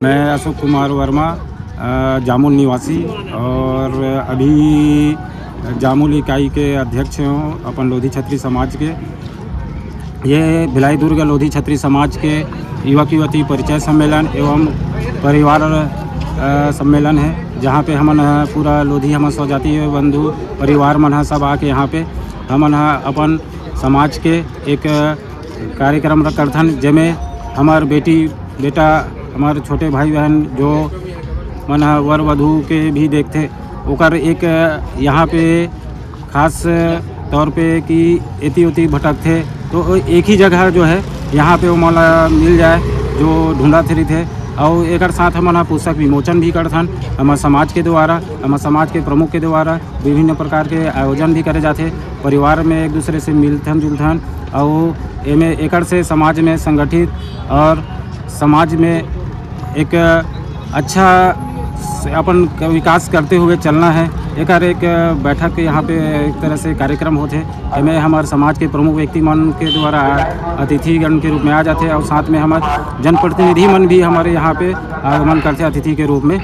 मैं अशोक कुमार वर्मा जामुल निवासी और अभी जामुल इकाई के अध्यक्ष हूँ अपन लोधी छत्री समाज के। ये भिलाई दुर्ग लोधी छत्री समाज के युवक युवती परिचय सम्मेलन एवं परिवार सम्मेलन है, जहाँ पे हमन पूरा लोधी हम स्वजातीय बंधु परिवार मन सब आके यहाँ पे हमन अपन समाज के एक कार्यक्रम रखथन, जेमें हमार बेटा हमारे छोटे भाई बहन जो मन वर वधू के भी देखते ओकर एक यहाँ पे खास तौर पे कि एती उती भटकते तो एक ही जगह जो है यहाँ पे वो मला मिल जाए जो ढूंढा थेरी थे। और एक साथ हम पुस्तक विमोचन भी करथन हमारे समाज के द्वारा, हमारे समाज के प्रमुख के द्वारा विभिन्न प्रकार के आयोजन भी करे जाते। परिवार में एक दूसरे से मिलथन जुलथन और एमे एकड़ से समाज में संगठित और समाज में एक अच्छा अपन विकास करते हुए चलना है। एक बैठक यहाँ पे एक तरह से कार्यक्रम होते हैं, हमारे समाज के प्रमुख व्यक्ति मन के द्वारा अतिथिगण के रूप में आ जाते हैं और साथ में हमारे जनप्रतिनिधि मन भी हमारे यहाँ पे आगमन करते हैं अतिथि के रूप में।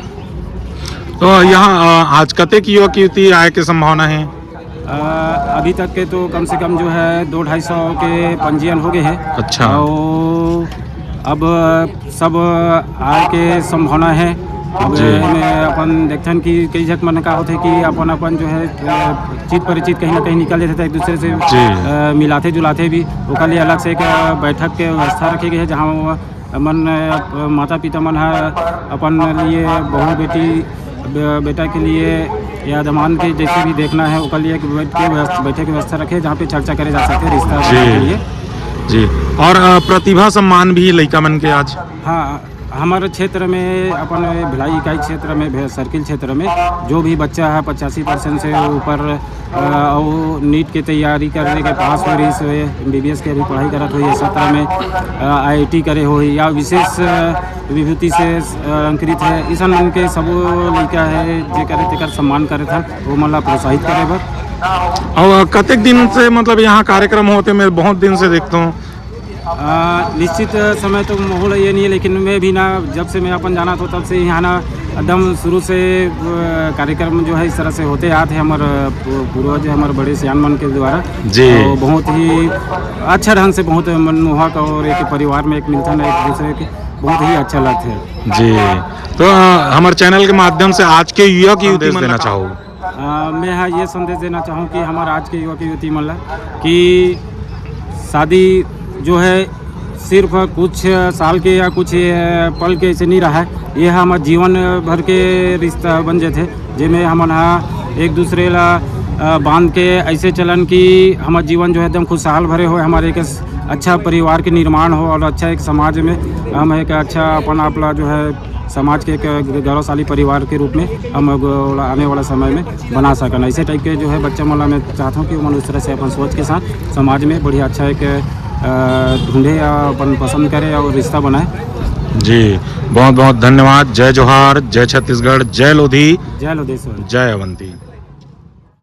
तो यहाँ आज कतेक युवक युवती आय के संभावना है? अभी तक के तो कम से कम जो है 200-250 के पंजीयन हो गए हैं। अच्छा। और अब सब आय के संभावना है। अब में अपन देखथन कि कई जगह मन का होते कि अपन जो है चित परिचित कहीं ना कहीं निकल जाते थे, एक दूसरे से मिलाते जुलाते भी। उसके लिए अलग से एक बैठक के व्यवस्था रखी गई है, जहाँ मन माता पिता मन अपन लिए बहू बेटा के लिए या दमान के जैसे भी देखना है उसके लिए बैठक की व्यवस्था रखे, जहाँ पे चर्चा करे जा सके रिश्ता के लिए जी। और प्रतिभा सम्मान भी लड़का मन के आज? हाँ, हमारे क्षेत्र में अपन भिलाई इकाई क्षेत्र में सर्किल क्षेत्र में जो भी बच्चा है 85% से ऊपर और नीट की तैयारी करने के पास हो रही से MBBS के अभी पढ़ाई करत हुई है, 17 में IIT करे हो या विशेष विभूति से अंकित है, इस के सब लड़का है जे करे तेकर सम्मान करे था वो मतलब प्रोत्साहित करे बर। और कतेक दिन से मतलब यहाँ कार्यक्रम होते? मैं बहुत दिन से देखता हूँ। निश्चित समय तो माहौल ये नहीं है, लेकिन मैं भी ना जब से मैं अपन जाना था तब से यहाँ ना एकदम शुरू से कार्यक्रम जो है इस तरह से होते आते हैं हमारे पूर्वज हमारे बड़े सियान मन के द्वारा जी। तो बहुत ही अच्छा ढंग से बहुत मनमोहक और एक परिवार में एक मिलथन है एक दूसरे के, बहुत ही अच्छा लगता है जी। तो हमारे चैनल के माध्यम से आज के युवक युवती देना चाहूँ मैं हाँ ये संदेश देना चाहूँ कि हमारे आज के युवक युवती मतलब कि शादी जो है सिर्फ कुछ साल के या कुछ पल के ऐसे नहीं रहा है, ये हमारे जीवन भर के रिश्ता बन जाते जिनमें हम एक दूसरे ला बांध के ऐसे चलन कि हमारा जीवन जो है एकदम खुशहाल भरे हो, हमारे एक अच्छा परिवार के निर्माण हो और अच्छा एक समाज में हम एक अच्छा अपन आपला जो है समाज के एक गौरवशाली परिवार के रूप में हम आने वाला समय में बना सकन। ऐसे टाइप के जो है बच्चा मला मैं चाहता हूँ कि उन्होंने उस तरह से अपन सोच के साथ समाज में बढ़िया अच्छा एक ढूंढे या अपन पसंद करे और रिश्ता बनाए। जी बहुत बहुत धन्यवाद। जय जोहार, जय छत्तीसगढ़, जय लोधी, जय लोधेश्वर, जय अवंती।